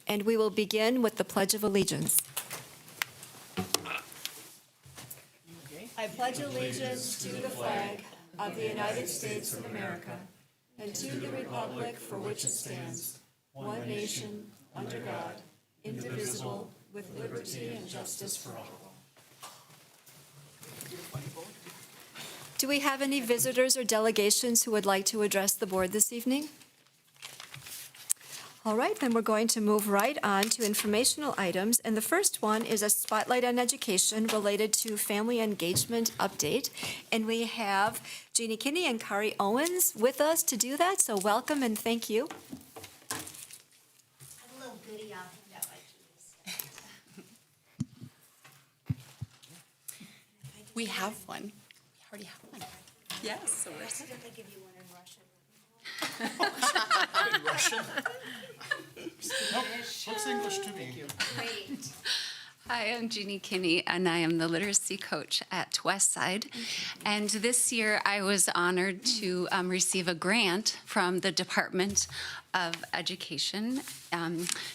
And we will begin with the Pledge of Allegiance. I pledge allegiance to the flag of the United States of America and to the republic for which it stands, one nation, under God, indivisible, with liberty and justice for all. Do we have any visitors or delegations who would like to address the board this evening? All right, then we're going to move right on to informational items. And the first one is a spotlight on education related to family engagement update. And we have Jeannie Kinney and Kari Owens with us to do that. So welcome and thank you. I have a little goodie I'll hand out like these. We have one. We already have one. Yes, so we're Why don't they give you one in Russian? Russian? Nope, looks English to me. Great. Hi, I'm Jeannie Kinney, and I am the literacy coach at Westside. And this year, I was honored to receive a grant from the Department of Education.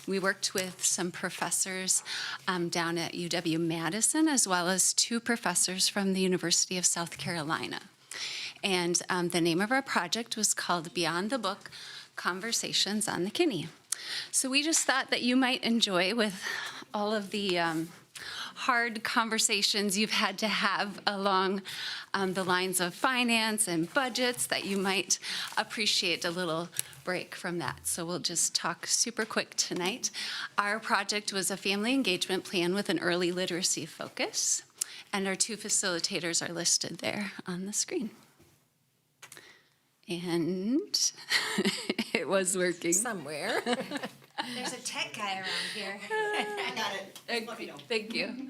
We worked with some professors down at UW-Madison, as well as 2 professors from the University of South Carolina. And the name of our project was called Beyond the Book, Conversations on the Kinney. So we just thought that you might enjoy, with all of the hard conversations you've had to have along the lines of finance and budgets, that you might appreciate a little break from that. So we'll just talk super quick tonight. Our project was a family engagement plan with an early literacy focus, and our 2 facilitators are listed there on the screen. And it was working. Somewhere. There's a tech guy around here. I got it. Thank you.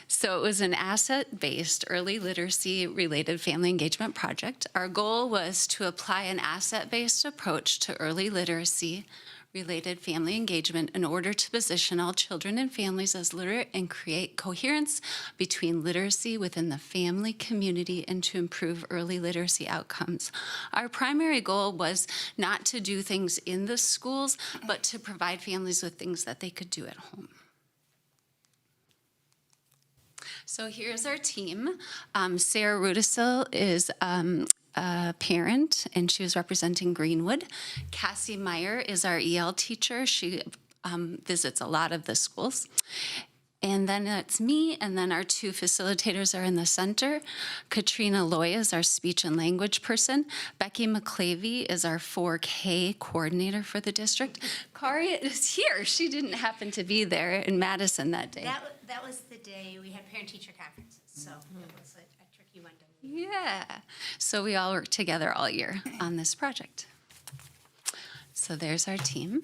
So it was an asset-based, early literacy-related family engagement project. Our goal was to apply an asset-based approach to early literacy-related family engagement in order to position all children and families as literate and create coherence between literacy within the family community and to improve early literacy outcomes. Our primary goal was not to do things in the schools, but to provide families with things that they could do at home. So here's our team. Sarah Rudisil is a parent, and she was representing Greenwood. Cassie Meyer is our EL teacher. She visits a lot of the schools. And then it's me, and then our 2 facilitators are in the center. Katrina Loy is our speech and language person. Becky McClavey is our 4K coordinator for the district. Kari is here. She didn't happen to be there in Madison that day. That was the day we had parent-teacher conferences, so it was a tricky one to Yeah. So we all worked together all year on this project. So there's our team.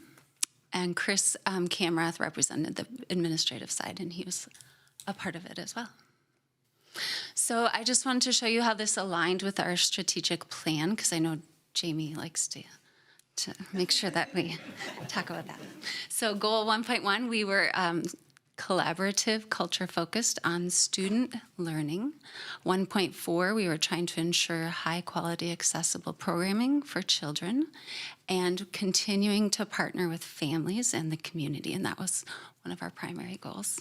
And Chris Kamrath represented the administrative side, and he was a part of it as well. So I just wanted to show you how this aligned with our strategic plan, because I know Jamie likes to make sure that we talk about that. So goal 1.1, we were collaborative, culture-focused on student learning. 1.4, we were trying to ensure high-quality, accessible programming for children and continuing to partner with families and the community, and that was one of our primary goals.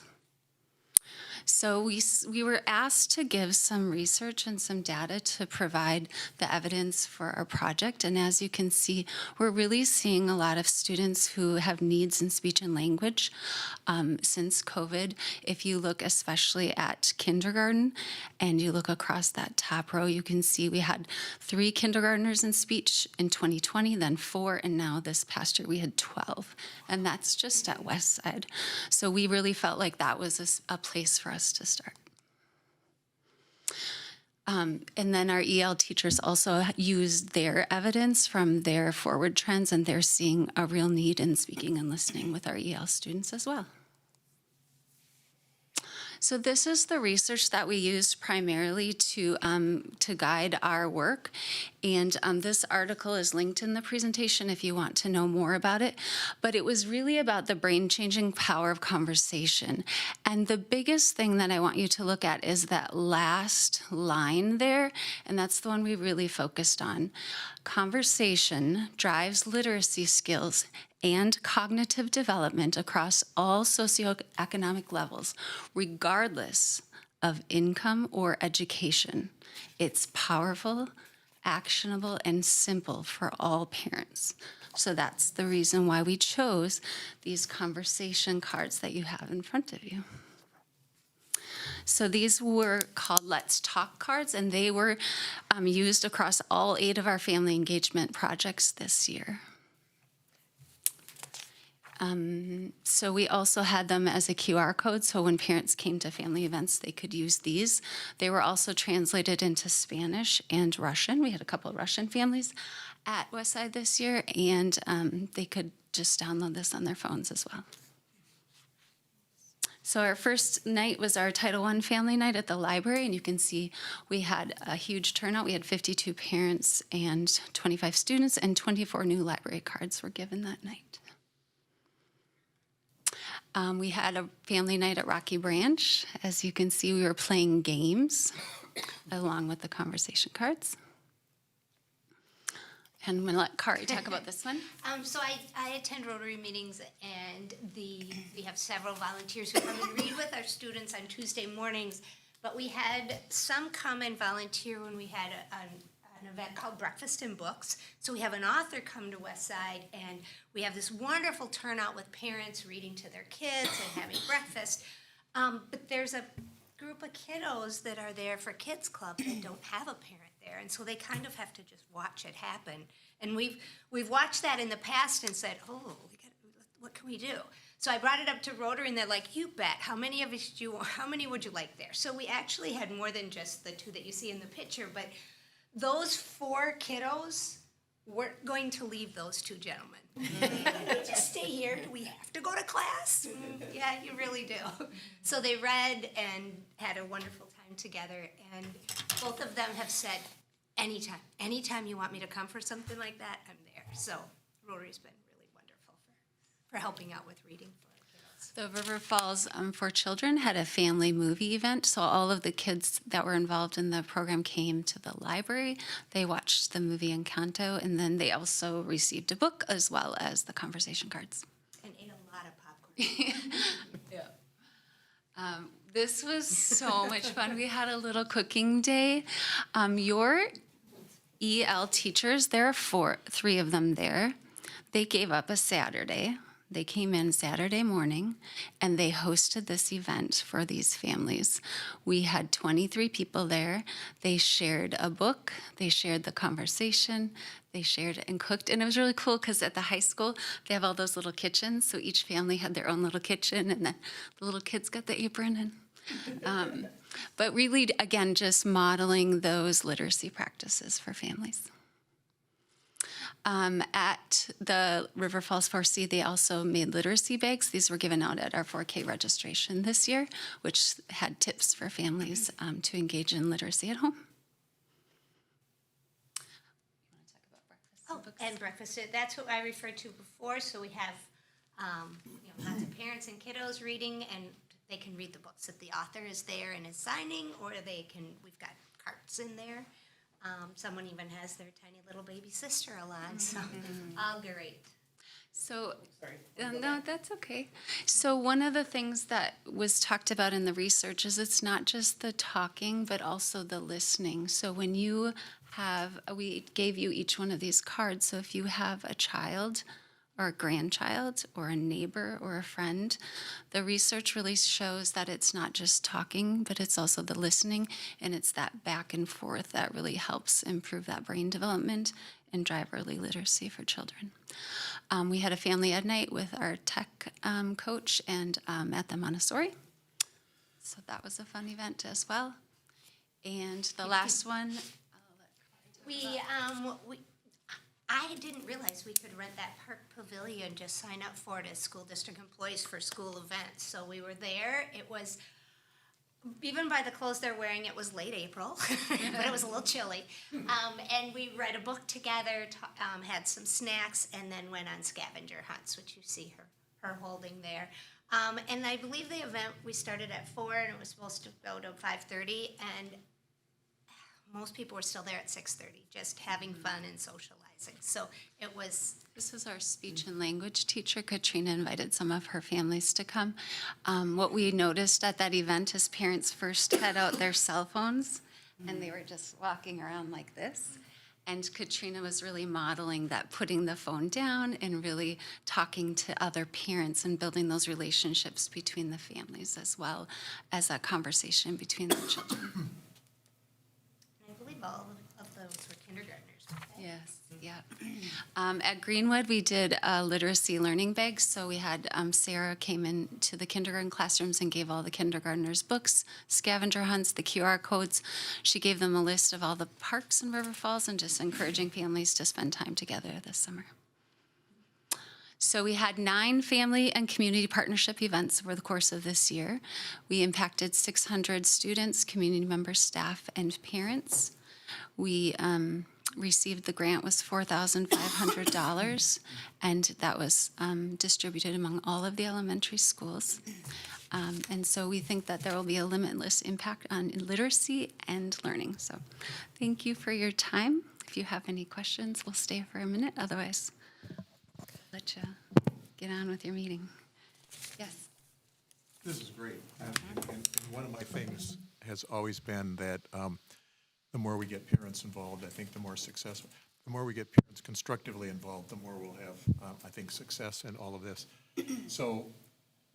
So we were asked to give some research and some data to provide the evidence for our project. And as you can see, we're really seeing a lot of students who have needs in speech and language since COVID. If you look especially at kindergarten and you look across that top row, you can see we had 3 kindergartners in speech in 2020, then 4, and now this past year we had 12. And that's just at Westside. So we really felt like that was a place for us to start. And then our EL teachers also used their evidence from their forward trends, and they're seeing a real need in speaking and listening with our EL students as well. So this is the research that we used primarily to guide our work. And this article is linked in the presentation if you want to know more about it. But it was really about the brain-changing power of conversation. And the biggest thing that I want you to look at is that last line there, and that's the one we really focused on. Conversation drives literacy skills and cognitive development across all socioeconomic levels, regardless of income or education. It's powerful, actionable, and simple for all parents. So that's the reason why we chose these conversation cards that you have in front of you. So these were called Let's Talk cards, and they were used across all 8 of our family engagement projects this year. So we also had them as a QR code, so when parents came to family events, they could use these. They were also translated into Spanish and Russian. We had a couple of Russian families at Westside this year, and they could just download this on their phones as well. So our first night was our Title I family night at the library, and you can see we had a huge turnout. We had 52 parents and 25 students, and 24 new library cards were given that night. We had a family night at Rocky Branch. As you can see, we were playing games along with the conversation cards. And I'm going to let Kari talk about this one. So I attend Rotary meetings, and we have several volunteers who come and read with our students on Tuesday mornings. But we had some come and volunteer when we had an event called Breakfast and Books. So we have an author come to Westside, and we have this wonderful turnout with parents reading to their kids and having breakfast. But there's a group of kiddos that are there for Kids Club that don't have a parent there, and so they kind of have to just watch it happen. And we've watched that in the past and said, oh, what can we do? So I brought it up to Rotary, and they're like, you bet. How many would you like there? So we actually had more than just the 2 that you see in the picture, but those 4 kiddos weren't going to leave those 2 gentlemen. Just stay here. Do we have to go to class? Yeah, you really do. So they read and had a wonderful time together, and both of them have said, anytime you want me to come for something like that, I'm there. So Rotary's been really wonderful for helping out with reading for our kiddos. The River Falls for Children had a family movie event, so all of the kids that were involved in the program came to the library. They watched the movie Encanto, and then they also received a book as well as the conversation cards. And ate a lot of popcorn. This was so much fun. We had a little cooking day. Your EL teachers, there are 3 of them there. They gave up a Saturday. They came in Saturday morning, and they hosted this event for these families. We had 23 people there. They shared a book. They shared the conversation. They shared and cooked. And it was really cool because at the high school, they have all those little kitchens. So each family had their own little kitchen, and then the little kids got the apron. But really, again, just modeling those literacy practices for families. At the River Falls 4C, they also made literacy bags. These were given out at our 4K registration this year, which had tips for families to engage in literacy at home. You want to talk about breakfast? Oh, and breakfast, that's what I referred to before. So we have lots of parents and kiddos reading, and they can read the books that the author is there and is signing, or we've got carts in there. Someone even has their tiny little baby sister along, so all great. So, no, that's okay. So one of the things that was talked about in the research is it's not just the talking, but also the listening. So when we gave you each one of these cards, so if you have a child or a grandchild or a neighbor or a friend, the research really shows that it's not just talking, but it's also the listening, and it's that back and forth that really helps improve that brain development and drive early literacy for children. We had a family ed night with our tech coach and at the Montessori. So that was a fun event as well. And the last one, I didn't realize we could rent that park pavilion, just sign up for it as school district employees for school events. So we were there. It was, even by the clothes they're wearing, it was late April, but it was a little chilly. And we read a book together, had some snacks, and then went on scavenger hunts, which you see her holding there. And I believe the event, we started at 4, and it was supposed to go to 5:30, and most people were still there at 6:30, just having fun and socializing. dancing. So it was, This is our speech and language teacher. Katrina invited some of her families to come. What we noticed at that event is parents first had out their cell phones and they were just walking around like this. And Katrina was really modeling that, putting the phone down and really talking to other parents and building those relationships between the families as well as a conversation between the children. I believe all of those were kindergartners. Yes, yeah. At Greenwood, we did a literacy learning bag. So we had Sarah came into the kindergarten classrooms and gave all the kindergartners books, scavenger hunts, the QR codes. She gave them a list of all the parks in River Falls and just encouraging families to spend time together this summer. So we had 9 family and community partnership events over the course of this year. We impacted 600 students, community members, staff, and parents. We received the grant was $4,500, and that was distributed among all of the elementary schools. And so we think that there will be a limitless impact on literacy and learning. So thank you for your time. If you have any questions, we'll stay for a minute. Otherwise, let you get on with your meeting. Yes. This is great. And one of my things has always been that the more we get parents involved, I think the more successful. The more we get parents constructively involved, the more we'll have, I think, success in all of this. So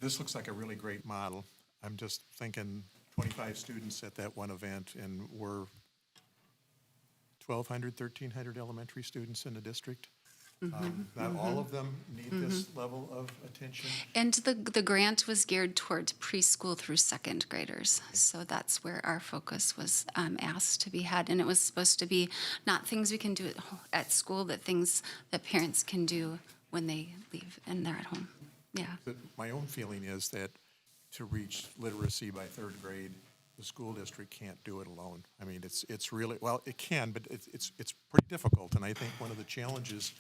this looks like a really great model. I'm just thinking 25 students at that one event, and we're 1,200, 1,300 elementary students in the district. Not all of them need this level of attention. And the grant was geared towards preschool through second graders. So that's where our focus was asked to be had. And it was supposed to be not things we can do at school, but things that parents can do when they leave and they're at home. Yeah. But my own feeling is that to reach literacy by third grade, the school district can't do it alone. I mean, it's really, well, it can, but it's pretty difficult. And I think one of the challenges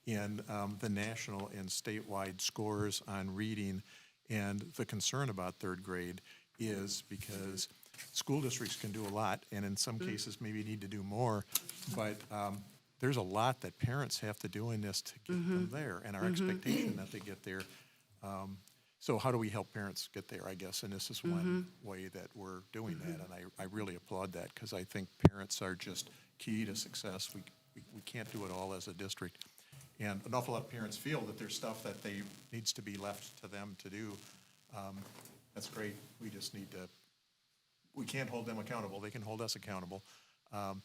in the national and statewide scores on reading and the concern about third grade is because school districts can do a lot, and in some cases maybe need to do more, but there's a lot that parents have to do in this to get them there, and our expectation that they get there. So how do we help parents get there, I guess, and this is one way that we're doing that, and I really applaud that, because I think parents are just key to success. We can't do it all as a district. And an awful lot of parents feel that there's stuff that needs to be left to them to do. That's great. We just need to, we can't hold them accountable. They can hold us accountable. How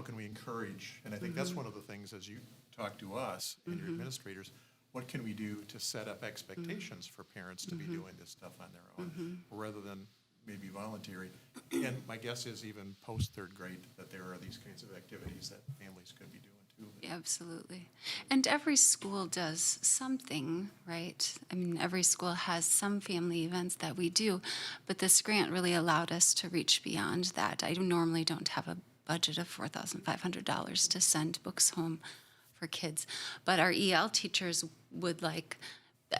can we encourage? And I think that's one of the things, as you talk to us and your administrators, what can we do to set up expectations for parents to be doing this stuff on their own, rather than maybe volunteering? And my guess is even post-third grade that there are these kinds of activities that families could be doing too. Absolutely. And every school does something, right? I mean, every school has some family events that we do, but this grant really allowed us to reach beyond that. I normally don't have a budget of $4,500 to send books home for kids, but our EL teachers would like,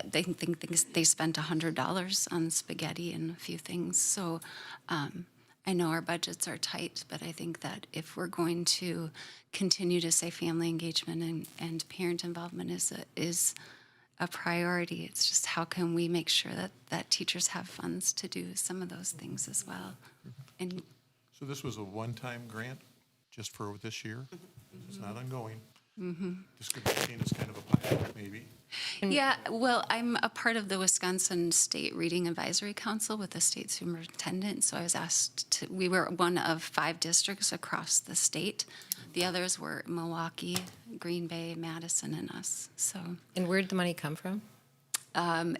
they think they spent $100 on spaghetti and a few things. So I know our budgets are tight, but I think that if we're going to continue to say family engagement and parent involvement is a priority, it's just how can we make sure that teachers have funds to do some of those things as well. And So this was a one-time grant just for this year? It's not ongoing? This could be seen as kind of a pilot, maybe? yeah, well, I'm a part of the Wisconsin State Reading Advisory Council with the state superintendent, so I was asked to, we were one of 5 districts across the state. The others were Milwaukee, Green Bay, Madison, and us, so. And where'd the money come from?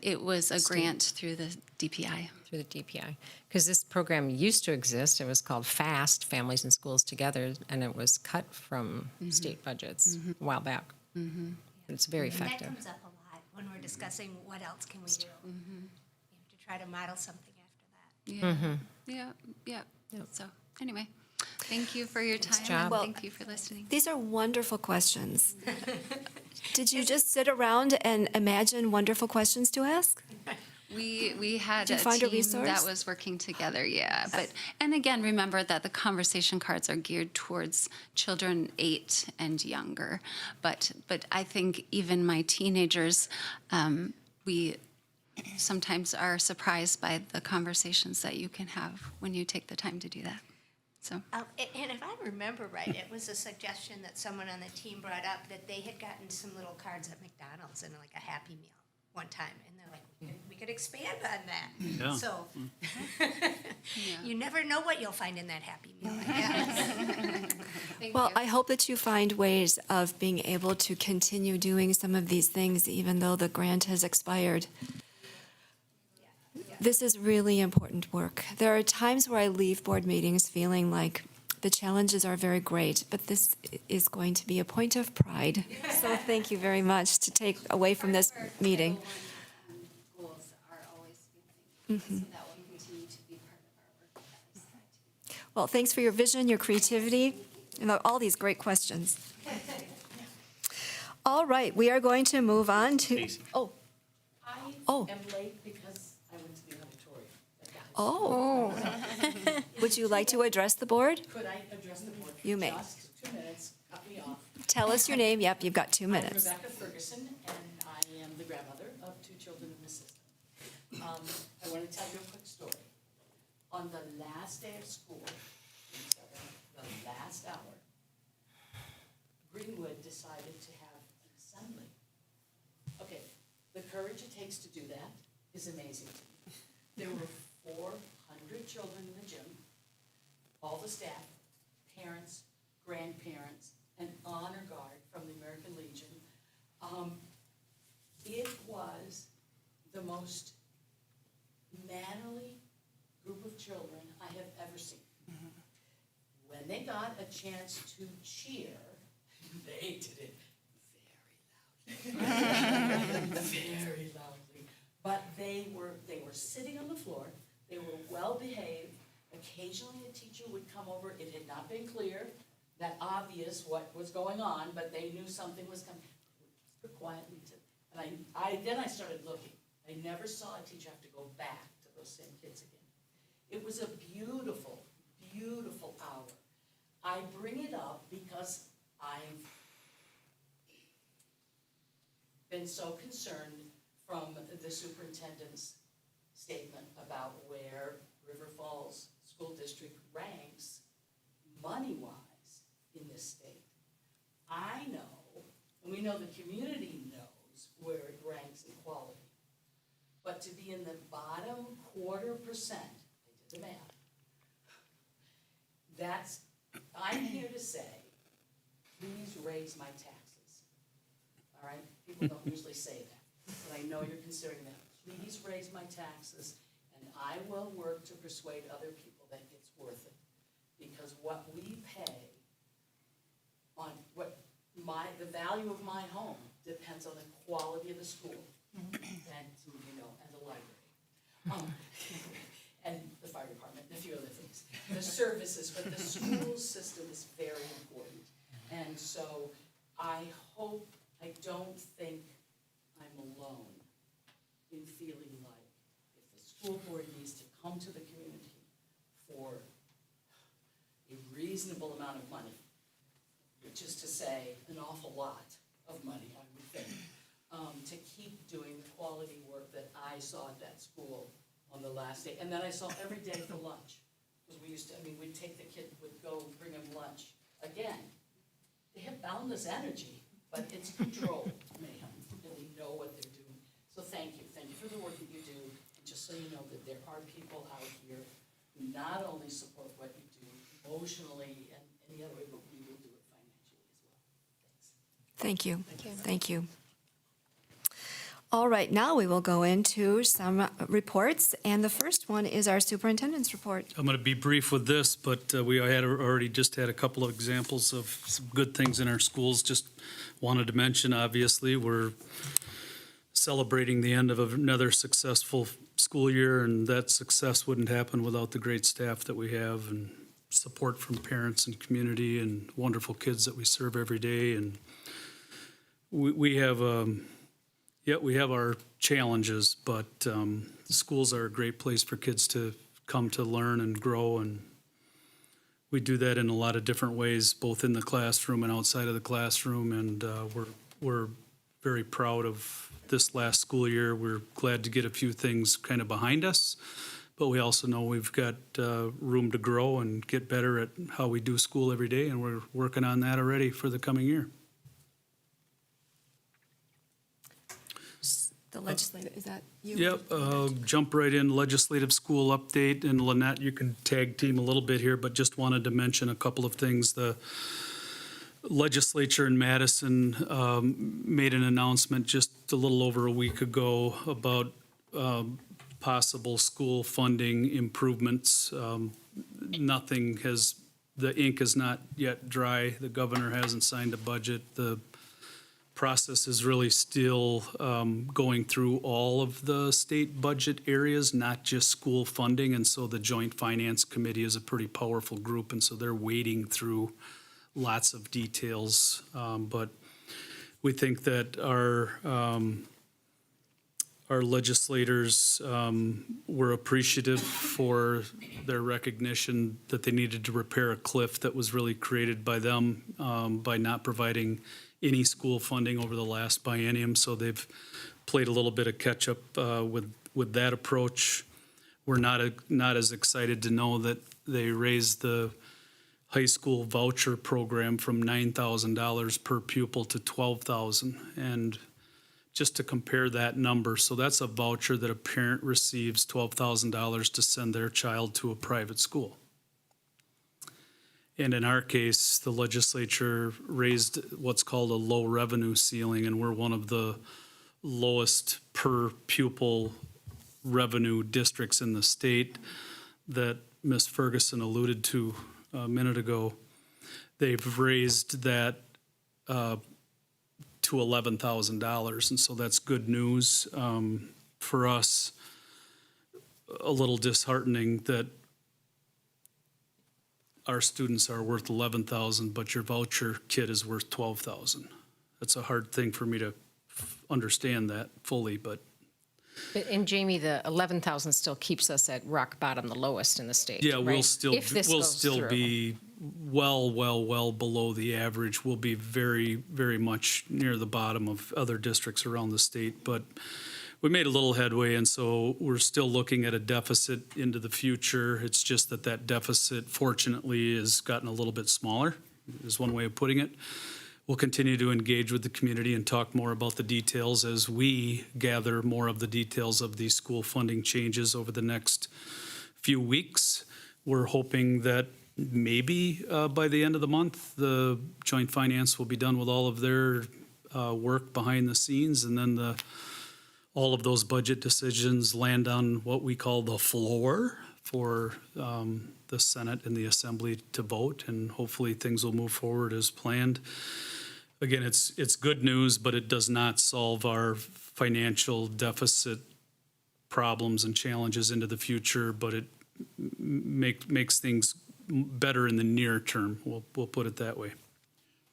It was a grant through the DPI. Through the DPI. Because this program used to exist. It was called FAST, Families and Schools Together, and it was cut from state budgets a while back. But it's very and that effective. comes up a lot when we're discussing what else can we do. We have to try to model something after that. Yeah. So anyway, thank you for your time. job. And Well, thank you for listening. These are wonderful questions. Did you just sit around and imagine wonderful questions to ask? We had Did you a find a team that resource? was working together, yeah. And again, remember that the conversation cards are geared towards children 8 and younger. But I think even my teenagers, we sometimes are surprised by the conversations that you can have when you take the time to do that. So, And if I remember right, it was a suggestion that someone on the team brought up that they had gotten some little cards at McDonald's and like a Happy Meal one time, and they're like, we could expand on that. Yeah. So, you never know what you'll find in that Happy Meal, I guess. Well, I hope that you find ways of being able to continue doing some of these things even though the grant has expired. This is really important work. There are times where I leave board meetings feeling like the challenges are very great, but this is going to be a point of pride. So thank you very much to take away from this meeting. goals are always so that will continue to be part of our work. Well, thanks for your vision, your creativity, and all these great questions. All right, we are going to move on to, Casey. oh, I Oh. am late because I went to the auditorium. oh. Would you like to address the board? Could I address the board for You may. just 2 minutes? Cut me off. Tell us your name. Yep, you've got 2 I'm minutes. Rebecca Ferguson, and I am the grandmother of 2 children in the system. I want to tell you a quick story. On the last day of school, the last hour, Greenwood decided to have an assembly. Okay, the courage it takes to do that is amazing to me. There were 400 children in the gym, all the staff, parents, grandparents, an honor guard from the American Legion. It was the most manly group of children I have ever seen. When they got a chance to cheer, they did it very loudly. But they were sitting on the floor, they were well behaved. Occasionally a teacher would come over, it had not been clear, that obvious what was going on, but they knew something was coming. Whisper quietly to, and then I started looking. I never saw a teacher have to go back to those same kids again. It was a beautiful, beautiful hour. I bring it up because I've been so concerned from the superintendent's statement about where River Falls School District ranks money-wise in this state. I know, and we know the community knows where it ranks in quality. But to be in the bottom 1/4%, I did the math, I'm here to say, please raise my taxes. All right? People don't usually say that, but I know you're considering that. Please raise my taxes, and I will work to persuade other people that it's worth it. Because what we pay on the value of my home depends on the quality of the school and, and the library. And the fire department, and a few other things. The services, but the school system is very important. And so I don't think I'm alone in feeling like if the school board needs to come to the community for a reasonable amount of money, which is to say an awful lot of money, I would think, to keep doing the quality work that I saw at that school on the last day, and that I saw every day for lunch. Because we'd take the kid, would go bring him lunch. Again, they have boundless energy, but it's controlled mayhem, and they know what they're doing. So thank you for the work that you do, and just so you know that there are people out here who not only support what you do emotionally and any other way, but we will do it financially as well. Thanks. Thank you. Thank you. All right, now we will go into some reports, and the first one is our superintendent's report. I'm going to be brief with this, but we had already just had a couple of examples of some good things in our schools. Just wanted to mention, obviously, we're celebrating the end of another successful school year, and that success wouldn't happen without the great staff that we have and support from parents and community and wonderful kids that we serve every day. And we have Yeah, we have our challenges, but schools are a great place for kids to come to learn and grow, and we do that in a lot of different ways, both in the classroom and outside of the classroom, and we're very proud of this last school year. We're glad to get a few things kind of behind us, but we also know we've got room to grow and get better at how we do school every day, and we're working on that already for the coming year. The legislative, is that you? Yep, jump right in, legislative school update, and Lynette, you can tag team a little bit here, but just wanted to mention a couple of things. The legislature in Madison made an announcement just a little over a week ago about possible school funding improvements. Nothing has, the ink is not yet dry. The governor hasn't signed a budget. The process is really still going through all of the state budget areas, not just school funding. And so the Joint Finance Committee is a pretty powerful group, and so they're wading through lots of details. But we think that our legislators were appreciative for their recognition that they needed to repair a cliff that was really created by them by not providing any school funding over the last biennium. So they've played a little bit of catch up with that approach. We're not as excited to know that they raised the high school voucher program from $9,000 per pupil to $12,000. And just to compare that number, so that's a voucher that a parent receives $12,000 to send their child to a private school. And in our case, the legislature raised what's called a low revenue ceiling, and we're one of the lowest per pupil revenue districts in the state that Ms. Ferguson alluded to a minute ago. They've raised that to $11,000, and so that's good news for us. A little disheartening that our students are worth $11,000, but your voucher kid is worth $12,000. That's a hard thing for me to understand that fully, but. And Jamie, the 11,000 still keeps us at rock bottom, the lowest in the state, Yeah, right? we'll still, If this we'll goes still through. be well below the average. We'll be very, very much near the bottom of other districts around the state, but we made a little headway, and so we're still looking at a deficit into the future. It's just that that deficit, fortunately, has gotten a little bit smaller, is one way of putting it. We'll continue to engage with the community and talk more about the details as we gather more of the details of these school funding changes over the next few weeks. We're hoping that maybe by the end of the month, the Joint Finance will be done with all of their work behind the scenes, and then all of those budget decisions land on what we call the floor for the Senate and the Assembly to vote, and hopefully things will move forward as planned. Again, it's good news, but it does not solve our financial deficit problems and challenges into the future, but it makes things better in the near term. We'll put it that way.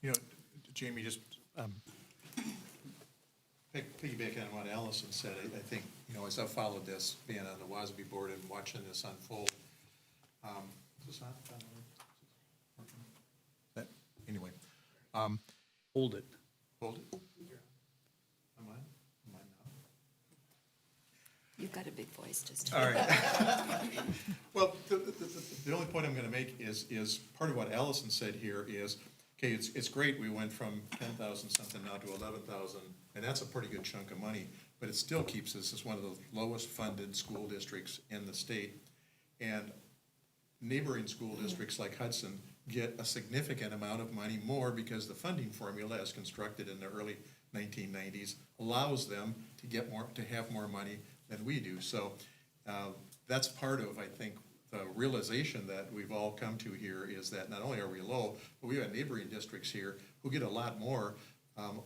You know, Jamie, just piggybacking on what Allison said, I think, you know, as I've followed this, being on the WASB board and watching this unfold, is this on? Anyway. Hold it. Hold it. Am I now? You've got a big voice, just. All right. Well, the only point I'm going to make is part of what Allison said here is, okay, it's great we went from 10,000 something now to 11,000, and that's a pretty good chunk of money, but it still keeps us as one of the lowest funded school districts in the state. And neighboring school districts like Hudson get a significant amount of money more because the funding formula as constructed in the early 1990s allows them to get more, to have more money than we do. So that's part of, I think, the realization that we've all come to here is that not only are we low, but we have neighboring districts here who get a lot more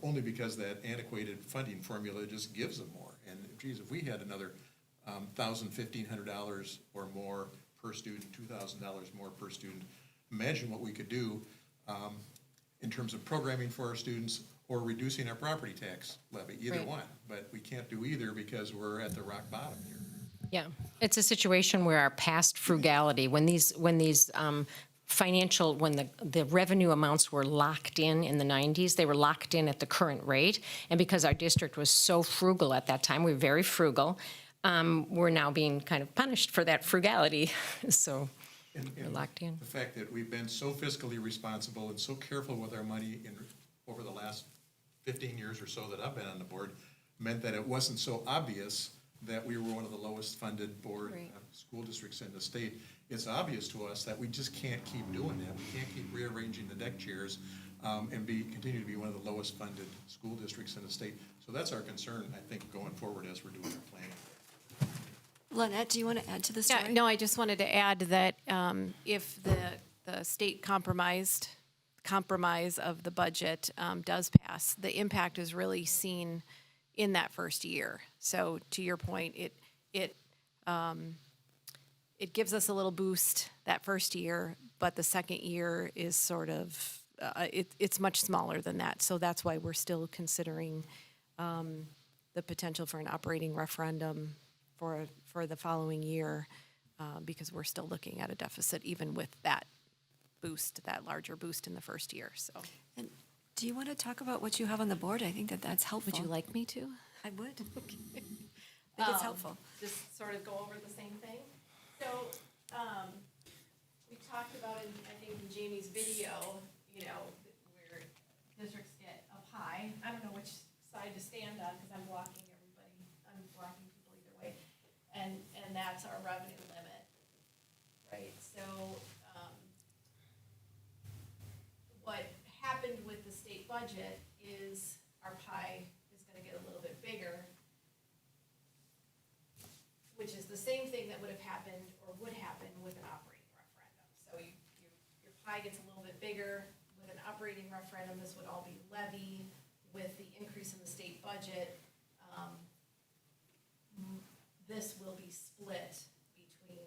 only because that antiquated funding formula just gives them more. And geez, if we had another $1,000, $1,500 or more per student, $2,000 more per student, imagine what we could do in terms of programming for our students, or reducing our property tax levy, either Right. one. But we can't do either because we're at the rock bottom here. Yeah, it's a situation where our past frugality, when these financial, when the revenue amounts were locked in the 90s, they were locked in at the current rate. And because our district was so frugal at that time, we were very frugal, we're now being kind of punished for that frugality. So we're locked in. The fact that we've been so fiscally responsible and so careful with our money over the last 15 years or so that I've been on the board meant that it wasn't so obvious that we were one of the lowest funded Right. school districts in the state. It's obvious to us that we just can't keep doing that. We can't keep rearranging the deck chairs and continue to be one of the lowest funded school districts in the state. So that's our concern, I think, going forward as we're doing our planning. Lynette, do you want to add to the Yeah, story? no, I just wanted to add that if the state compromise of the budget does pass, the impact is really seen in that first year. So to your point, it gives us a little boost that first year, but the second year is sort of, it's much smaller than that. So that's why we're still considering the potential for an operating referendum for the following year, because we're still looking at a deficit even with that boost, that larger boost in the first year, so. And do you want to talk about what you have on the board? I think that that's helpful. Would you like me to? I would. I think it's helpful. Just sort of go over the same thing. So, we talked about in, I think in Jamie's video, you know, where districts get up high. I don't know which side to stand on, because I'm blocking everybody, I'm blocking people either way. And that's our revenue limit, right? So, what happened with the state budget is our pie is gonna get a little bit bigger, which is the same thing that would have happened or would happen with an operating referendum. So your pie gets a little bit bigger. With an operating referendum, this would all be levy. With the increase in the state budget, this will be split between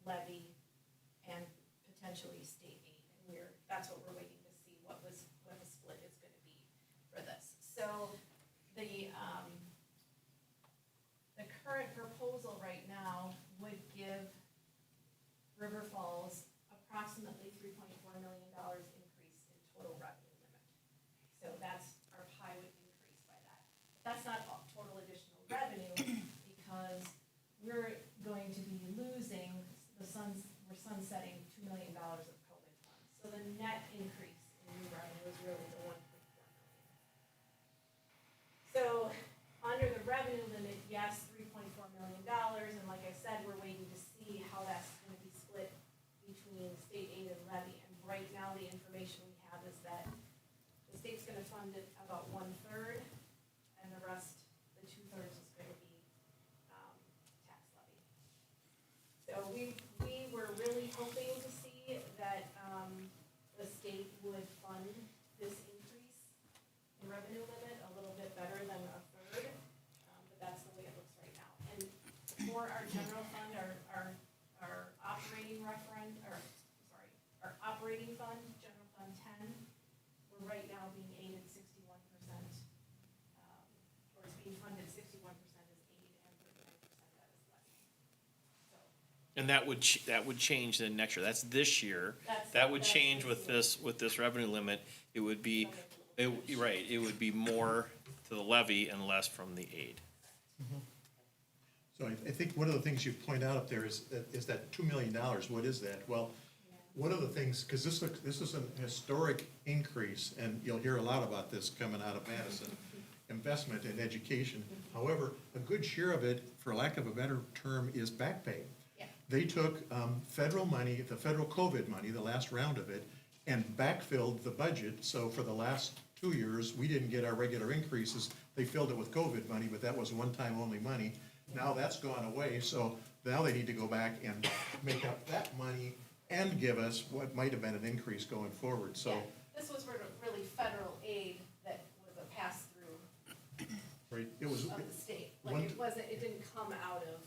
levy and potentially state aid. And that's what we're waiting to see, what the split is gonna be for this. So the current proposal right now would give River Falls approximately $3.4 million increase in total revenue limit. So that's, our pie would increase by that. That's not total additional revenue, because we're going to be losing, we're sunsetting $2 million of COVID funds. So the net increase in new revenue is really the 1.4 million. So under the revenue limit, yes, $3.4 million, and like I said, we're waiting to see how that's gonna be split between state aid and levy. And right now, the information we have is that the state's gonna fund it about 1/3, and the rest, the 2/3 is gonna be tax levy. So we were really hoping to see that the state would fund this increase in revenue limit a little bit better than 1/3, but that's the way it looks right now. And for our general fund, our operating our operating fund, general fund 10, we're right now being aided 61%, or it's being funded 61% as aid and 39% as levy. So And that would change then next year. That's this year. That's- That would that's change this with this revenue limit. It would be, right, it would be more to the levy and less from the aid. So I think one of the things you point out up there is that $2 million, what is that? Well, one of the things, because this is a historic increase, and you'll hear a lot about this coming out of Madison, investment in education. However, a good share of it, for lack of a better term, is back pay. Yeah. They took federal money, the federal COVID money, the last round of it, and backfilled the budget. So for the last 2 years, we didn't get our regular increases. They filled it with COVID money, but that was one-time only money. Now that's gone away, so now they need to go back and make up that money and give us what might have been an increase going forward, so. Yeah, this was really federal aid that was a pass-through Right, it was, of the state. One- Like, it didn't come out of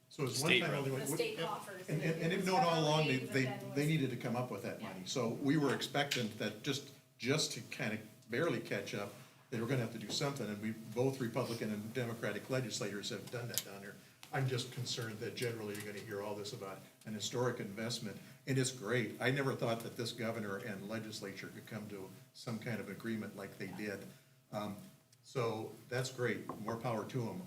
so it's State one time only. the state coffers. And It it was known all federal along, aid, but they then was- needed to come up with that money. So we were expectant that just to kind of barely catch up, that we're gonna have to do something, and we, both Republican and Democratic legislators have done that down here. I'm just concerned that generally you're gonna hear all this about an historic investment, and it's great. I never thought that this governor and legislature could come to some kind of agreement like they did. So that's great, more power to them.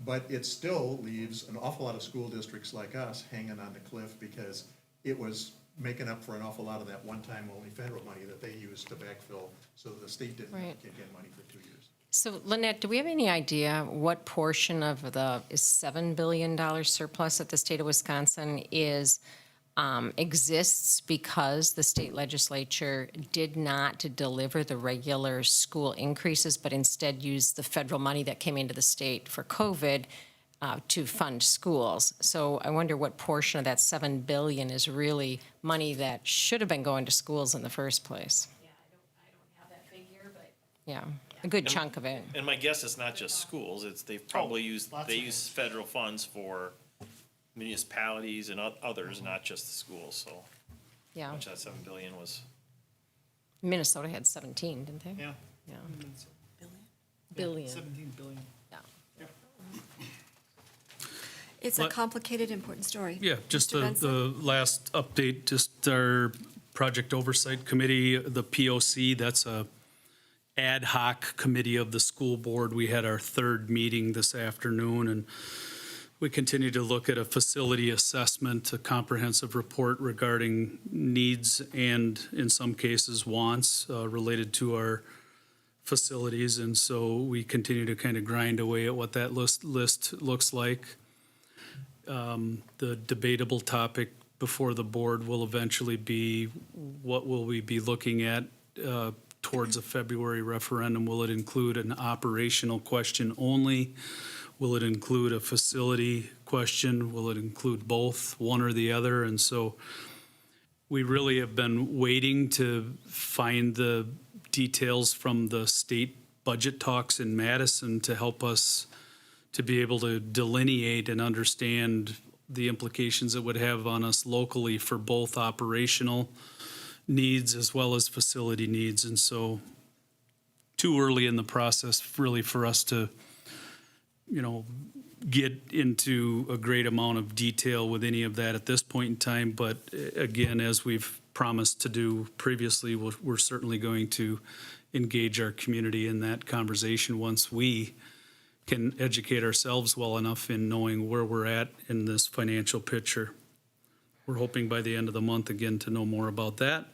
But it still leaves an awful lot of school districts like us hanging on the cliff because it was making up for an awful lot of that one-time only federal money that they used to backfill, so the state didn't have Right. to kick in money for 2 years. So Lynette, do we have any idea what portion of the $7 billion surplus that the state of Wisconsin exists because the state legislature did not deliver the regular school increases, but instead used the federal money that came into the state for COVID to fund schools? So I wonder what portion of that $7 billion is really money that should have been going to schools in the first place. Yeah, I don't have that figure, but Yeah, a good chunk of it. And my guess it's not just schools, it's, they've probably used, they use federal funds for municipalities and others, not just the schools, so. Yeah, Much of that 7 billion was, Minnesota had 17, didn't they? Yeah. Yeah. Billion. 17 billion. Yeah. It's a What- complicated, important story. Yeah, just Mr. Benson? the last update, just our Project Oversight Committee, the POC, that's a ad hoc committee of the school board. We had our third meeting this afternoon, and we continue to look at a facility assessment, a comprehensive report regarding needs and, in some cases, wants related to our facilities. And so we continue to kind of grind away at what that list looks like. The debatable topic before the board will eventually be, what will we be looking at towards a February referendum? Will it include an operational question only? Will it include a facility question? Will it include both, one or the other? And so we really have been waiting to find the details from the state budget talks in Madison to help us to be able to delineate and understand the implications it would have on us locally for both operational needs as well as facility needs. And so too early in the process really for us to, get into a great amount of detail with any of that at this point in time. But again, as we've promised to do previously, we're certainly going to engage our community in that conversation once we can educate ourselves well enough in knowing where we're at in this financial picture. We're hoping by the end of the month again to know more about that,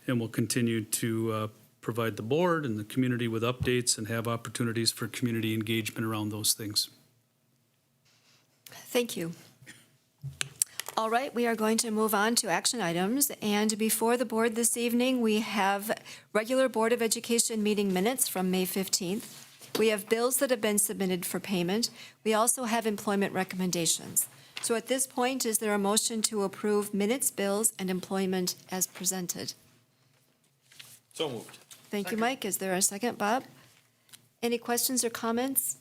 and we'll continue to provide the board and the community with updates and have opportunities for community engagement around those things. Thank you. All right, we are going to move on to action items. And before the board this evening, we have regular Board of Education meeting minutes from May 15th. We have bills that have been submitted for payment. We also have employment recommendations. So at this point, is there a motion to approve minutes, bills, and employment as presented? so moved. Thank you, Mike. Is there a second, Bob? Any questions or comments?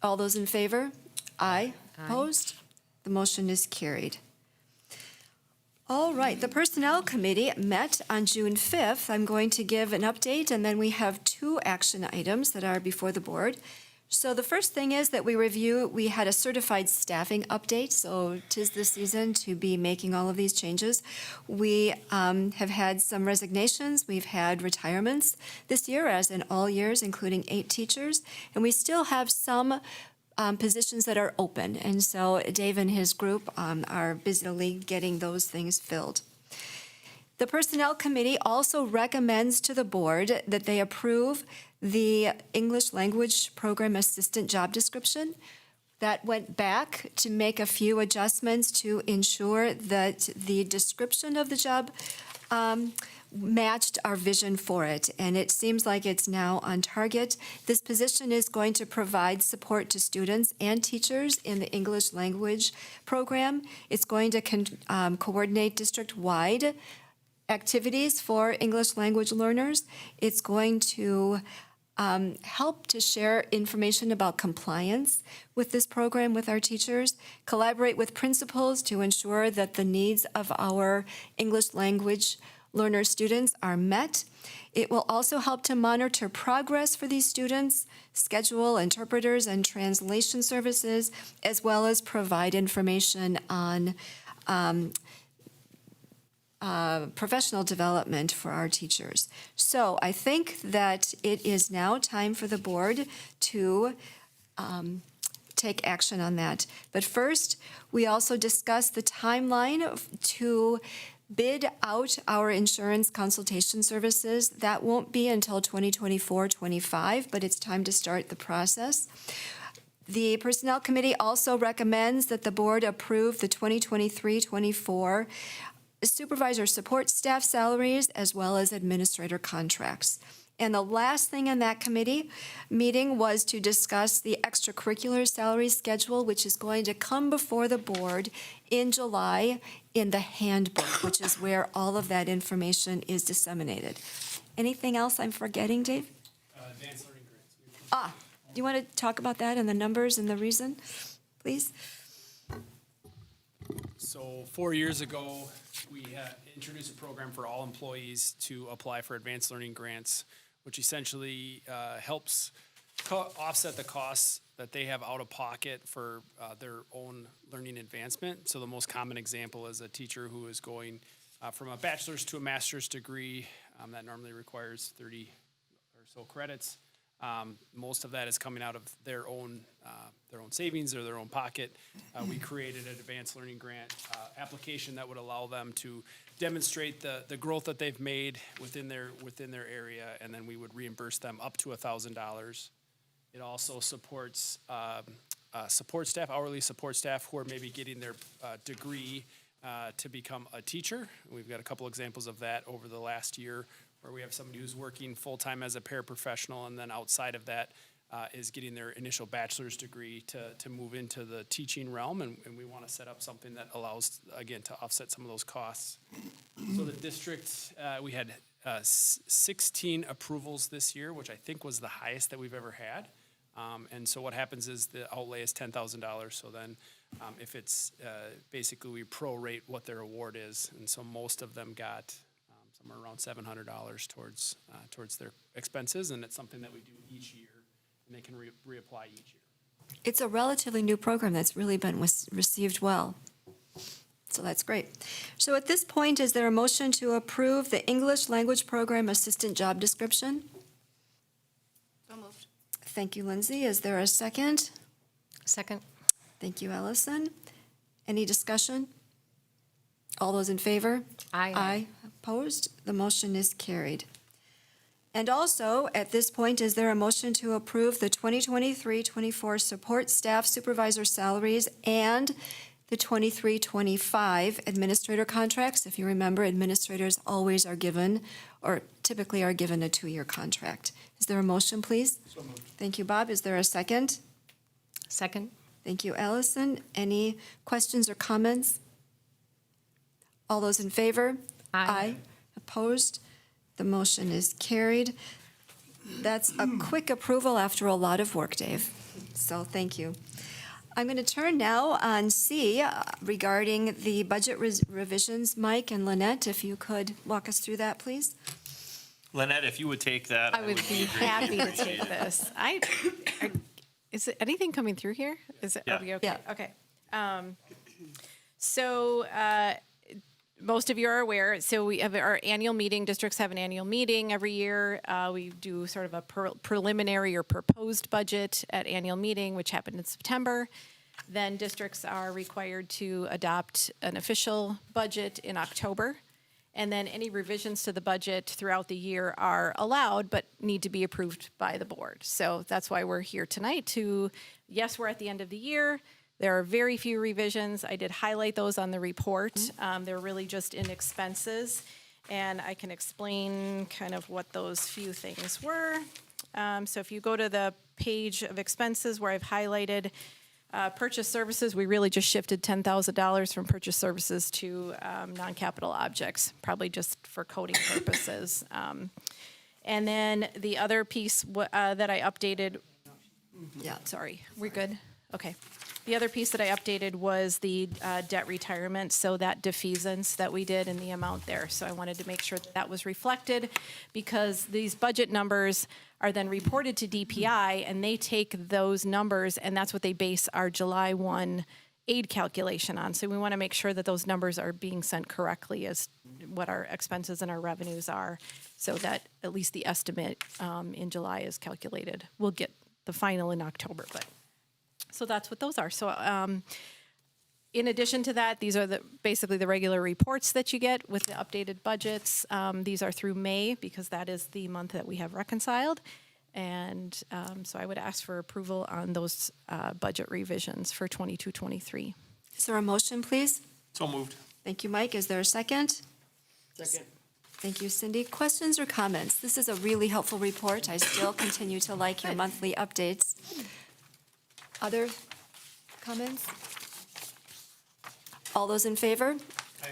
All those in favor? Aye. Opposed? The motion is carried. All right, the Personnel Committee met on June 5th. I'm going to give an update, and then we have two action items that are before the board. So the first thing is that we had a certified staffing update, so 'tis the season to be making all of these changes. We have had some resignations, we've had retirements this year, as in all years, including 8 teachers, and we still have some positions that are open. And so Dave and his group are busily getting those things filled. The Personnel Committee also recommends to the board that they approve the English Language Program Assistant job description. That went back to make a few adjustments to ensure that the description of the job matched our vision for it, and it seems like it's now on target. This position is going to provide support to students and teachers in the English language program. It's going to coordinate district-wide activities for English language learners. It's going to help to share information about compliance with this program with our teachers, collaborate with principals to ensure that the needs of our English language learner students are met. It will also help to monitor progress for these students, schedule interpreters and translation services, as well as provide information on professional development for our teachers. So I think that it is now time for the board to take action on that. But first, we also discussed the timeline to bid out our insurance consultation services. That won't be until 2024-25, but it's time to start the process. The Personnel Committee also recommends that the board approve the 2023-24 supervisor support staff salaries as well as administrator contracts. And the last thing in that committee meeting was to discuss the extracurricular salary schedule, which is going to come before the board in July in the handbook, which is where all of that information is disseminated. Anything else I'm forgetting, Dave? Advanced learning grants. Do you want to talk about that and the numbers and the reason, please? So 4 years ago, we introduced a program for all employees to apply for advanced learning grants, which essentially helps offset the costs that they have out of pocket for their own learning advancement. So the most common example is a teacher who is going from a bachelor's to a master's degree. That normally requires 30 or so credits. Most of that is coming out of their own savings or their own pocket. We created an advanced learning grant application that would allow them to demonstrate the growth that they've made within their area, and then we would reimburse them up to $1,000. It also supports support staff, hourly support staff who are maybe getting their degree to become a teacher. We've got a couple examples of that over the last year, where we have somebody who's working full-time as a paraprofessional, and then outside of that is getting their initial bachelor's degree to move into the teaching realm, and we want to set up something that allows, again, to offset some of those costs. So the district, we had 16 approvals this year, which I think was the highest that we've ever had. And so what happens is the outlay is $10,000, so then if it's, basically we prorate what their award is, and so most of them got somewhere around $700 towards their expenses, and it's something that we do each year, and they can reapply each year. It's a relatively new program that's really been received well. So that's great. So at this point, is there a motion to approve the English Language Program Assistant job description? So moved. Thank you, Lindsay. Is there a second? Second. Thank you, Allison. Any discussion? All those in favor? Aye. Aye. Opposed? The motion is carried. And also, at this point, is there a motion to approve the 2023-24 support staff supervisor salaries and the 23-25 administrator contracts? If you remember, administrators always are given, or typically are given, a 2-year contract. Is there a motion, please? So moved. Thank you, Bob. Is there a second? Second. Thank you, Allison. Any questions or comments? All those in favor? Aye. Opposed? The motion is carried. That's a quick approval after a lot of work, Dave. So thank you. I'm going to turn now on C regarding the budget revisions. Mike and Lynette, if you could walk us through that, please. Lynette, if you would take that. I would be happy to take this. Is it anything coming through here? Is it? Yeah. Are we okay? Yeah. Okay. So most of you are aware. So we have our annual meeting. Districts have an annual meeting every year. We do sort of a preliminary or proposed budget at annual meeting, which happened in September. Then districts are required to adopt an official budget in October. And then any revisions to the budget throughout the year are allowed, but need to be approved by the board. So that's why we're here tonight yes, we're at the end of the year. There are very few revisions. I did highlight those on the report. They're really just in expenses. And I can explain kind of what those few things were. So if you go to the page of expenses where I've highlighted purchase services, we really just shifted $10,000 from purchase services to non-capital objects, probably just for coding purposes. And then the other piece that I updated, Yeah. sorry, we're good? Okay. The other piece that I updated was the debt retirement, so that defeasance that we did and the amount there. So I wanted to make sure that that was reflected, because these budget numbers are then reported to DPI, and they take those numbers, and that's what they base our July 1 aid calculation on. So we want to make sure that those numbers are being sent correctly as what our expenses and our revenues are, so that at least the estimate in July is calculated. We'll get the final in October, but, so that's what those are. So in addition to that, these are basically the regular reports that you get with the updated budgets. These are through May, because that is the month that we have reconciled. And so I would ask for approval on those budget revisions for 22-23. Is there a motion, please? So moved. Thank you, Mike. Is there a second? Second. Thank you, Cindy. Questions or comments? This is a really helpful report. I still continue to like your monthly updates. Other comments? All those in favor?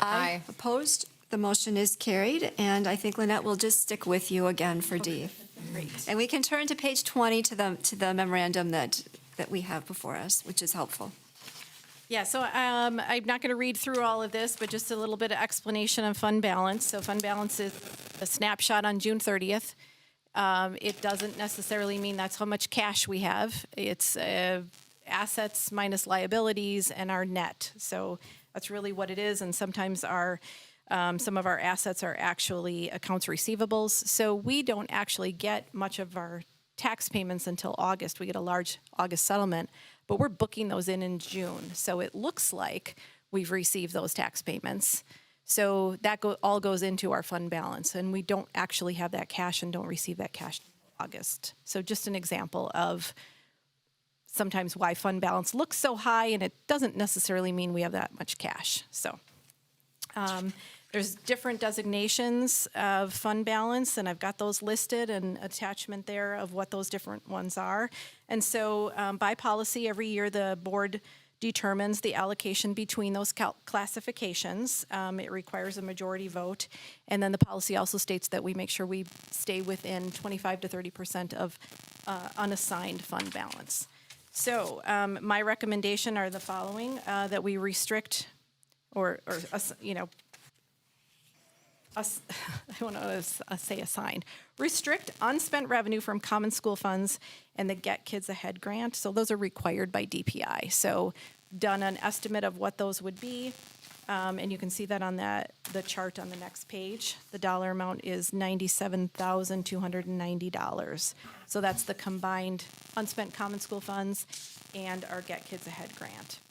Aye. Opposed? The motion is carried, and I think Lynette will just stick with you again for D. Great. And we can turn to page 20 to the memorandum that we have before us, which is helpful. Yeah, so I'm not going to read through all of this, but just a little bit of explanation on fund balance. So fund balance is a snapshot on June 30th. It doesn't necessarily mean that's how much cash we have. It's assets minus liabilities and our net. So that's really what it is. And sometimes some of our assets are actually accounts receivables. So we don't actually get much of our tax payments until August. We get a large August settlement, but we're booking those in June. So it looks like we've received those tax payments. So that all goes into our fund balance, and we don't actually have that cash and don't receive that cash in August. So just an example of sometimes why fund balance looks so high, and it doesn't necessarily mean we have that much cash. So there's different designations of fund balance, and I've got those listed and attachment there of what those different ones are. And so by policy, every year the board determines the allocation between those classifications. It requires a majority vote. And then the policy also states that we make sure we stay within 25 to 30% of unassigned fund balance. So my recommendation are the following, that we restrict I don't know how to say assign. Restrict unspent revenue from common school funds and the Get Kids Ahead grant. So those are required by DPI. So done an estimate of what those would be. And you can see that on the chart on the next page. The dollar amount is $97,290. So that's the combined unspent common school funds and our Get Kids Ahead grant.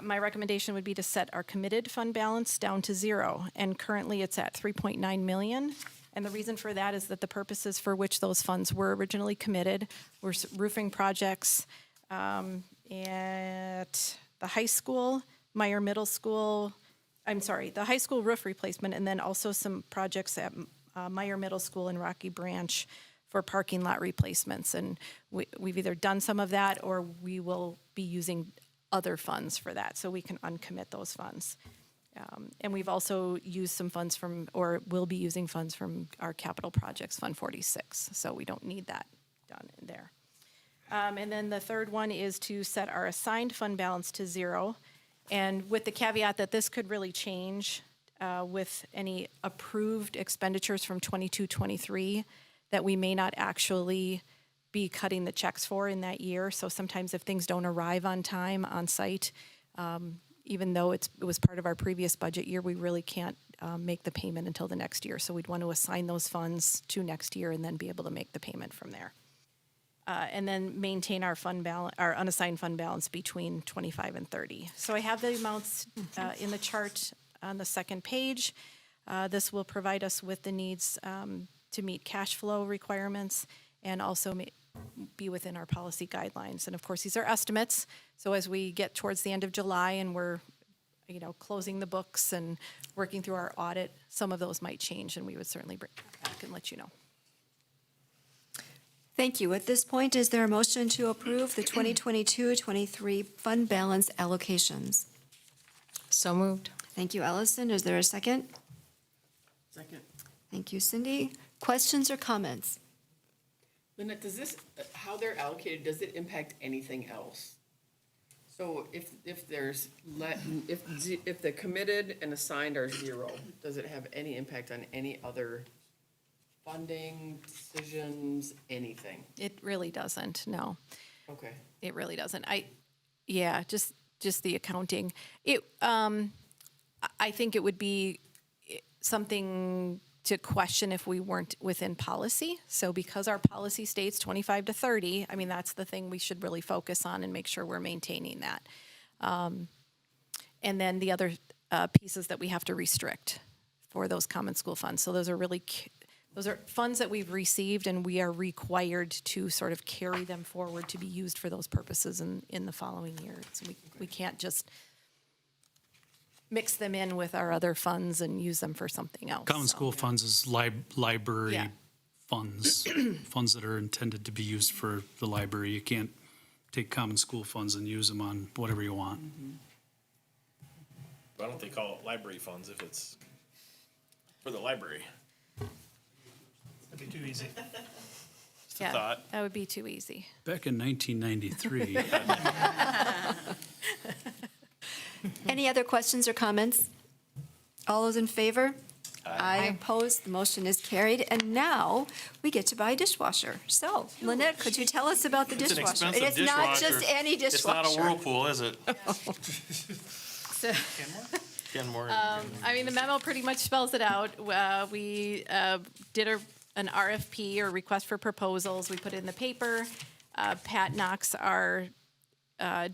My recommendation would be to set our committed fund balance down to zero, and currently it's at 3.9 million. And the reason for that is that the purposes for which those funds were originally committed were roofing projects at the high school, Meyer Middle School, the high school roof replacement, and then also some projects at Meyer Middle School and Rocky Branch for parking lot replacements. And we've either done some of that, or we will be using other funds for that, so we can uncommit those funds. And we've also used some funds or will be using funds from our capital projects, Fund 46, so we don't need that done in there. And then the third one is to set our assigned fund balance to zero, and with the caveat that this could really change with any approved expenditures from 22-23 that we may not actually be cutting the checks for in that year. So sometimes if things don't arrive on time on site, even though it was part of our previous budget year, we really can't make the payment until the next year. So we'd want to assign those funds to next year and then be able to make the payment from there. And then maintain our fund balance, our unassigned fund balance between 25 and 30. So I have the amounts in the chart on the second page. This will provide us with the needs to meet cash flow requirements and also be within our policy guidelines. And of course, these are estimates. So as we get towards the end of July and we're, closing the books and working through our audit, some of those might change, and we would certainly bring it back and let you know. Thank you. At this point, is there a motion to approve the 2022-23 fund balance allocations? So moved. Thank you, Allison. Is there a second? Second. Thank you, Cindy. Questions or comments? Lynette, does this, how they're allocated, does it impact anything else? So if there's, if the committed and assigned are 0, does it have any impact on any other funding, decisions, anything? It really doesn't, no. Okay. It really doesn't. Yeah, just the accounting. I think it would be something to question if we weren't within policy. So because our policy states 25 to 30, I mean, that's the thing we should really focus on and make sure we're maintaining that. And then the other pieces that we have to restrict for those common school funds. So those are really, those are funds that we've received and we are required to sort of carry them forward to be used for those purposes in the following year. So we can't just mix them in with our other funds and use them for something else. Common So- school funds is library Yeah. funds, funds that are intended to be used for the library. You can't take common school funds and use them on whatever you want. Why don't they call it library funds if it's for the library? That'd be too easy. Just a Yeah, thought. that would be too easy. Back in 1993, Any other questions or comments? All those in favor? Aye. Opposed? The motion is carried. And now we get to buy a dishwasher. So, Lynette, could you tell us about the It's an dishwasher? expensive It's not dishwasher. just any It's not dishwasher. a Whirlpool, is it? So, Kenmore? I mean, the memo pretty much spells it out. We did an RFP or request for proposals. We put it in the paper. Pat Knox, our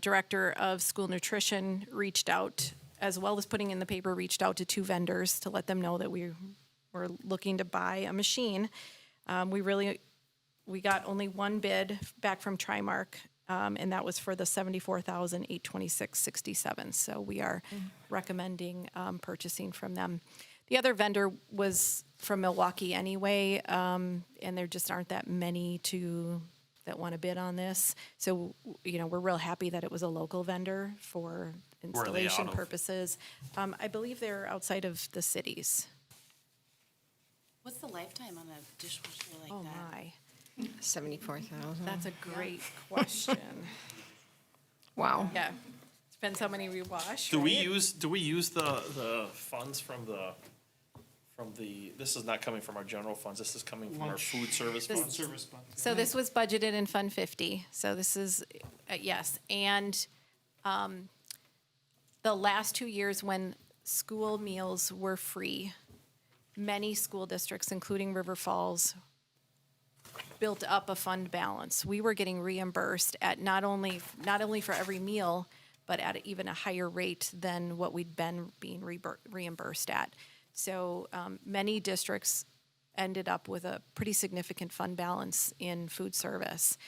director of school nutrition, reached out, as well as putting in the paper, reached out to 2 vendors to let them know that we were looking to buy a machine. We got only one bid back from Trimark, and that was for the $74,826.67. So we are recommending purchasing from them. The other vendor was from Milwaukee anyway, and there just aren't that many that want to bid on this. So, we're real happy that it was a local vendor for Where are they installation out of? purposes. I believe they're outside of the cities. What's the lifetime on a dishwasher like Oh, that? my. 74,000. That's a great question. Wow. Yeah. Depends how many we wash. Do we right? use the funds from the, this is not coming from our general funds, this is coming from our food service This- funds? Service fund. So this was budgeted in Fund 50. So this is, yes. And the last 2 years when school meals were free, many school districts, including River Falls, built up a fund balance. We were getting reimbursed at not only for every meal, but at even a higher rate than what we'd been being reimbursed at. So many districts ended up with a pretty significant fund balance in food service.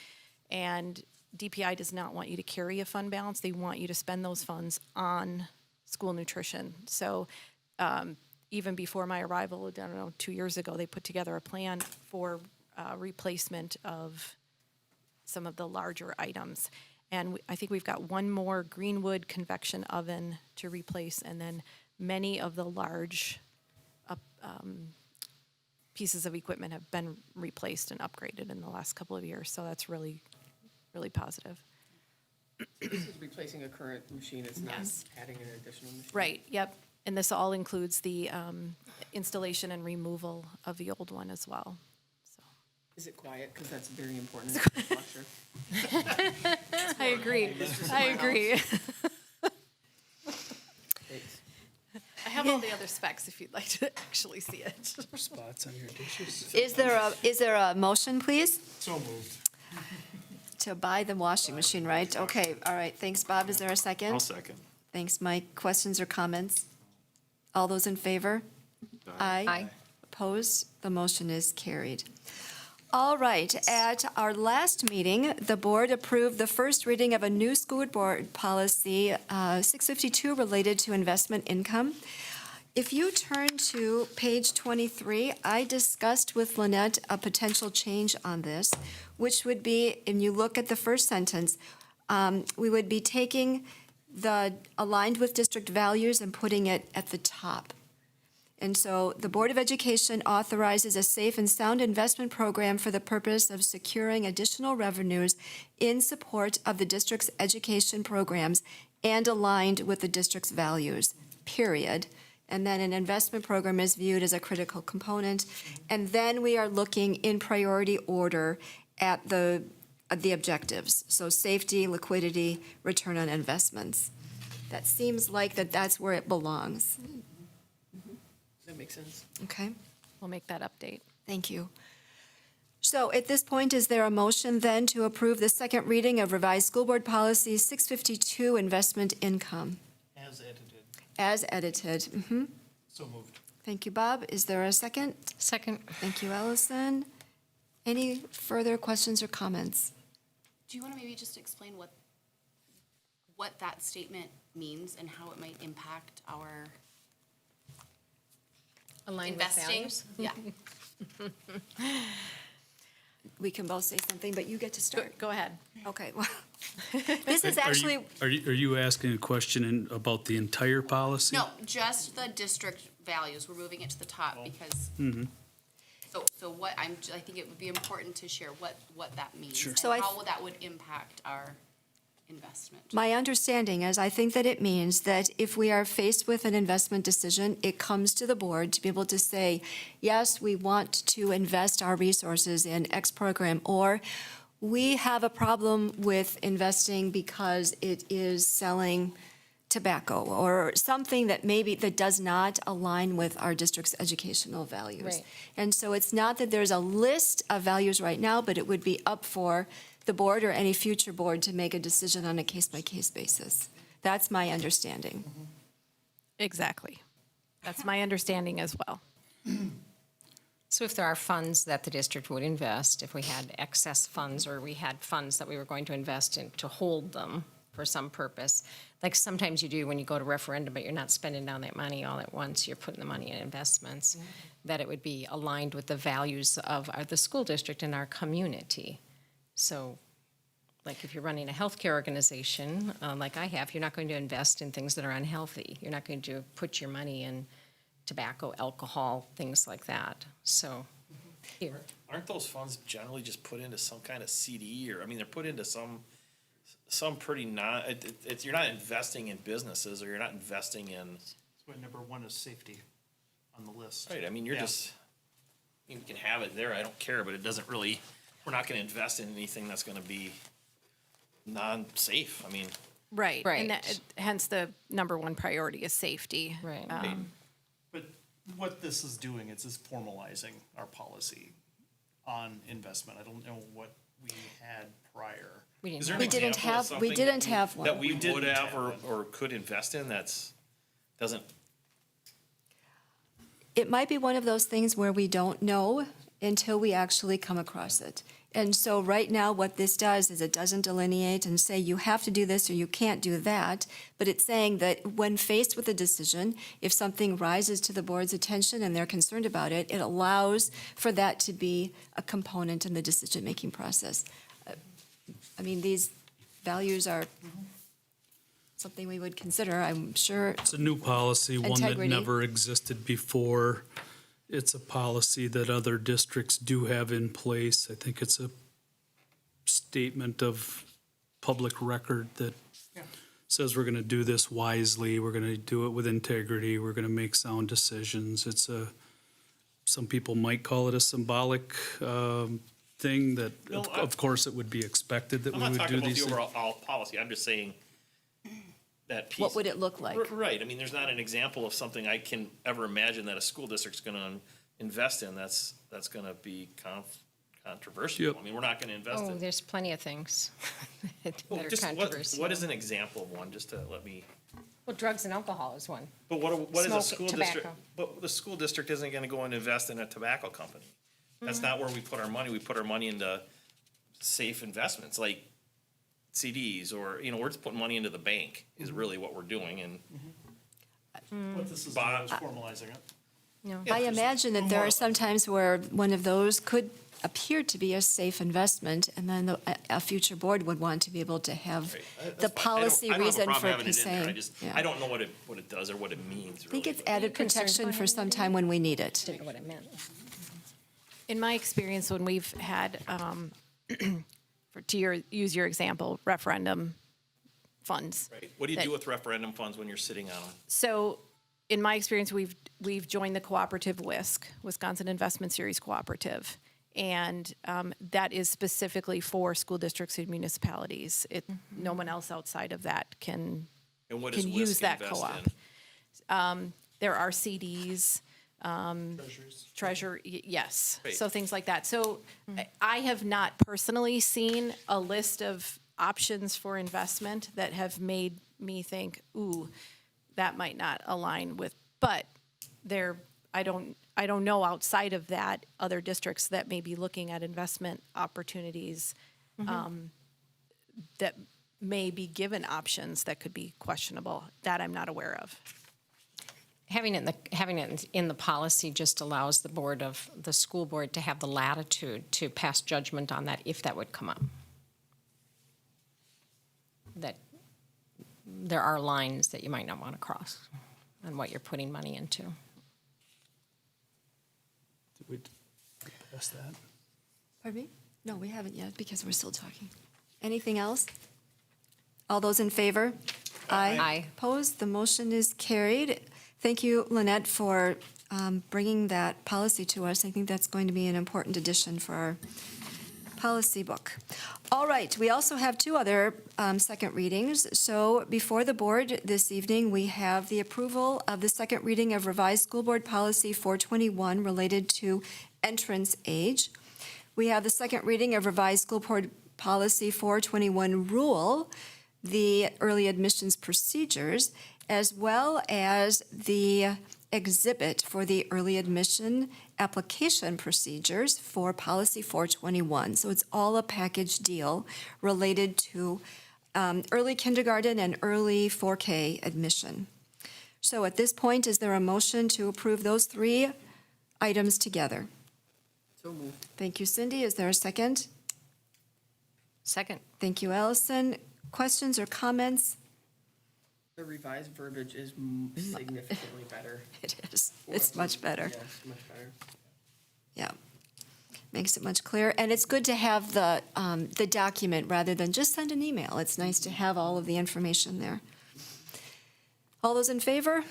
And DPI does not want you to carry a fund balance. They want you to spend those funds on school nutrition. So even before my arrival, I don't know, 2 years ago, they put together a plan for replacement of some of the larger items. And I think we've got one more Greenwood convection oven to replace, and then many of the large pieces of equipment have been replaced and upgraded in the last couple of years. So that's really, really positive. This is replacing a current machine, it's not adding an additional machine? Right, yep. And this all includes the installation and removal of the old one as well. So Is it quiet? Because that's very important in a dishwasher. I agree. I agree. Thanks. I have all the other specs if you'd like to actually see it. spots on your dishes. Is there a motion, please? So moved. To buy the washing machine, right? Okay, all right. Thanks, Bob. Is there a second? I'll second. Thanks, Mike. Questions or comments? All those in favor? Aye. Aye. Opposed? The motion is carried. All right, at our last meeting, the board approved the first reading of a new school board policy, 652, related to investment income. If you turn to page 23, I discussed with Lynette a potential change on this, which would be, if you look at the first sentence, we would be taking the aligned with district values and putting it at the top. And so the Board of Education authorizes a safe and sound investment program for the purpose of securing additional revenues in support of the district's education programs and aligned with the district's values, period. And then an investment program is viewed as a critical component. And then we are looking in priority order at the objectives. So safety, liquidity, return on investments. That seems like that's where it belongs. That makes sense. Okay, We'll make that update. thank you. So at this point, is there a motion then to approve the second reading of revised school board policy 652, investment income? As edited. As edited. So moved. Thank you, Bob. Is there a second? Second. Thank you, Allison. Any further questions or comments? Do you want to maybe just explain what that statement means and how it might impact our Aligned with investing? values? Yeah. We can both say something, but you get to start. Go ahead. Okay, well, this is Are you- actually, Are you asking a question about the entire policy? No, just the district values. We're moving it to the top because. So what I think it would be important to share what that means. Sure. And So I- how that would impact our investment. my understanding is, I think that it means that if we are faced with an investment decision, it comes to the board to be able to say, yes, we want to invest our resources in X program, or we have a problem with investing because it is selling tobacco, or something that maybe that does not align with our district's educational values. Right. And so it's not that there's a list of values right now, but it would be up for the board or any future board to make a decision on a case-by-case basis. That's my understanding. Exactly. That's my understanding as well. So if there are funds that the district would invest, if we had excess funds or we had funds that we were going to invest in to hold them for some purpose, like sometimes you do when you go to referendum, but you're not spending down that money all at once, you're putting the money in investments, that it would be aligned with the values of the school district and our community. So, like if you're running a healthcare organization, like I have, you're not going to invest in things that are unhealthy. You're not going to put your money in tobacco, alcohol, things like that. So, here. Aren't those funds generally just put into some kind of CD or, I mean, they're put into some pretty you're not investing in businesses or you're not investing in, That's why number one is safety on the list. right, I mean, you can have it there, I don't care, but it doesn't really, we're not gonna invest in anything that's gonna be non-safe, I mean. Right. Right. And hence the number one priority is safety. Right. But what this is doing is formalizing our policy on investment. I don't know what we had prior. We didn't Is there have an We didn't example of have- we something didn't that have one. That we We didn't would have have it. or could invest in doesn't, It might be one of those things where we don't know until we actually come across it. And so right now, what this does is it doesn't delineate and say you have to do this or you can't do that, but it's saying that when faced with a decision, if something rises to the board's attention and they're concerned about it, it allows for that to be a component in the decision-making process. I mean, these values are something we would consider, I'm sure. It's a new policy, one that Integrity. never existed before. It's a policy that other districts do have in place. I think it's a statement of public record that says we're going to do this wisely, we're going to do it with integrity, we're going to make sound decisions. Some people might call it a symbolic thing that, No, of course, it would be expected that I'm we not would talking do about these the things. overall policy, I'm just saying that piece. What would it look like? Right, I mean, there's not an example of something I can ever imagine that a school district's gonna invest in, that's gonna be controversial. Yep. I mean, we're not gonna invest Oh, in. there's plenty of things that Well, are just controversial. what is an example of one, just to let me, Well, drugs and alcohol is one. but what is a Smoke, school district? tobacco. But the school district isn't gonna go and invest in a tobacco company. Mm-hmm. That's not where we put our money, we put our money into safe investments, like CDs, or, we're just putting money into the bank, is really what we're doing, and What this is doing is formalizing it. I imagine that there are some times where one of those could appeared to be a safe investment, and then a future board would want to be able to have the policy reason for saying. I don't know what it does or what it means, I think really, it's added protection for some time when we need it. Didn't know what it meant. In my experience, when we've had, use your example, referendum funds. Right. What do you that- do with referendum funds when you're sitting on them? So, in my experience, we've joined the cooperative WISC, Wisconsin Investment Series Cooperative, and that is specifically for school districts and municipalities. No one else outside of that can And what does use WISC that invest co-op. in? There are CDs, yes. Great. So things like that. So I have not personally seen a list of options for investment that have made me think, ooh, that might not align with, but I don't know outside of that, other districts that may be looking at investment opportunities that may be given options that could be questionable. That I'm not aware of. Having it in the policy just allows the school board to have the latitude to pass judgment on that if that would come up. That there are lines that you might not want to cross on what you're putting money into. Did we pass that? Pardon me? No, we haven't yet because we're still talking. Anything else? All those in favor? Aye. Opposed? The motion is carried. Thank you, Lynette, for bringing that policy to us. I think that's going to be an important addition for our policy book. All right, we also have two other second readings. So before the board this evening, we have the approval of the second reading of revised School Board Policy 421 related to entrance age. We have the second reading of revised School Board Policy 421 rule, the early admissions procedures, as well as the exhibit for the early admission application procedures for Policy 421. So it's all a package deal related to early kindergarten and early 4K admission. So at this point, is there a motion to approve those three items together? So moved. Thank you, Cindy. Is there a second? Second. Thank you, Allison. Questions or comments? The revised verbiage is significantly better. It is. It's much better. Yeah, it's much better. Yeah. Makes it much clearer. And it's good to have the document rather than just send an email. It's nice to have all of the information there. All those in favor?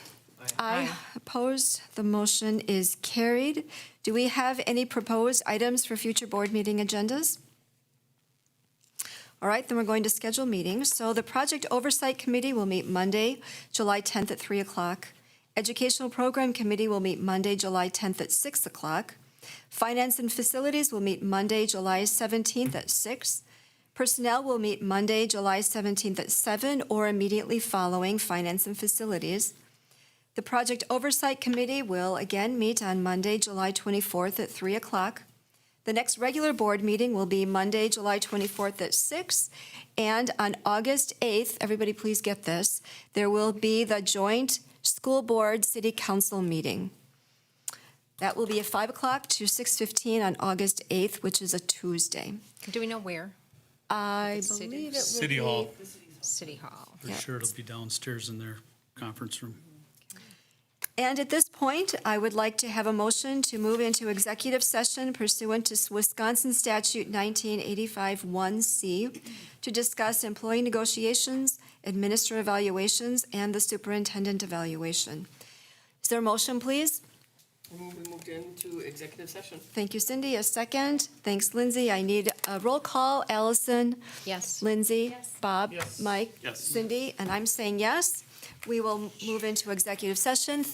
Aye. Opposed? The motion is carried. Do we have any proposed items for future board meeting agendas? All right, then we're going to schedule meetings. So the Project Oversight Committee will meet Monday, July 10th at 3 o'clock. Educational Program Committee will meet Monday, July 10th at 6 o'clock. Finance and Facilities will meet Monday, July 17th at 6. Personnel will meet Monday, July 17th at 7 or immediately following Finance and Facilities. The Project Oversight Committee will again meet on Monday, July 24th at 3 o'clock. The next regular board meeting will be Monday, July 24th at 6. And on August 8th, everybody please get this, there will be the joint school board city council meeting. That will be at 5 o'clock to 6:15 on August 8th, which is a Tuesday. Do we know where? I City- believe it will be. City Hall, City Hall. for sure it'll be downstairs in their conference room. And at this point, I would like to have a motion to move into executive session pursuant to Wisconsin Statute 1985-1C to discuss employee negotiations, administrative evaluations, and the superintendent evaluation. Is there a motion, please? We moved into executive session. Thank you, Cindy. A second. Thanks, Lindsay. I need a roll call. Allison? Yes. Lindsay? Bob? Yes. Mike? Yes. Cindy? And I'm saying yes. We will move into executive session.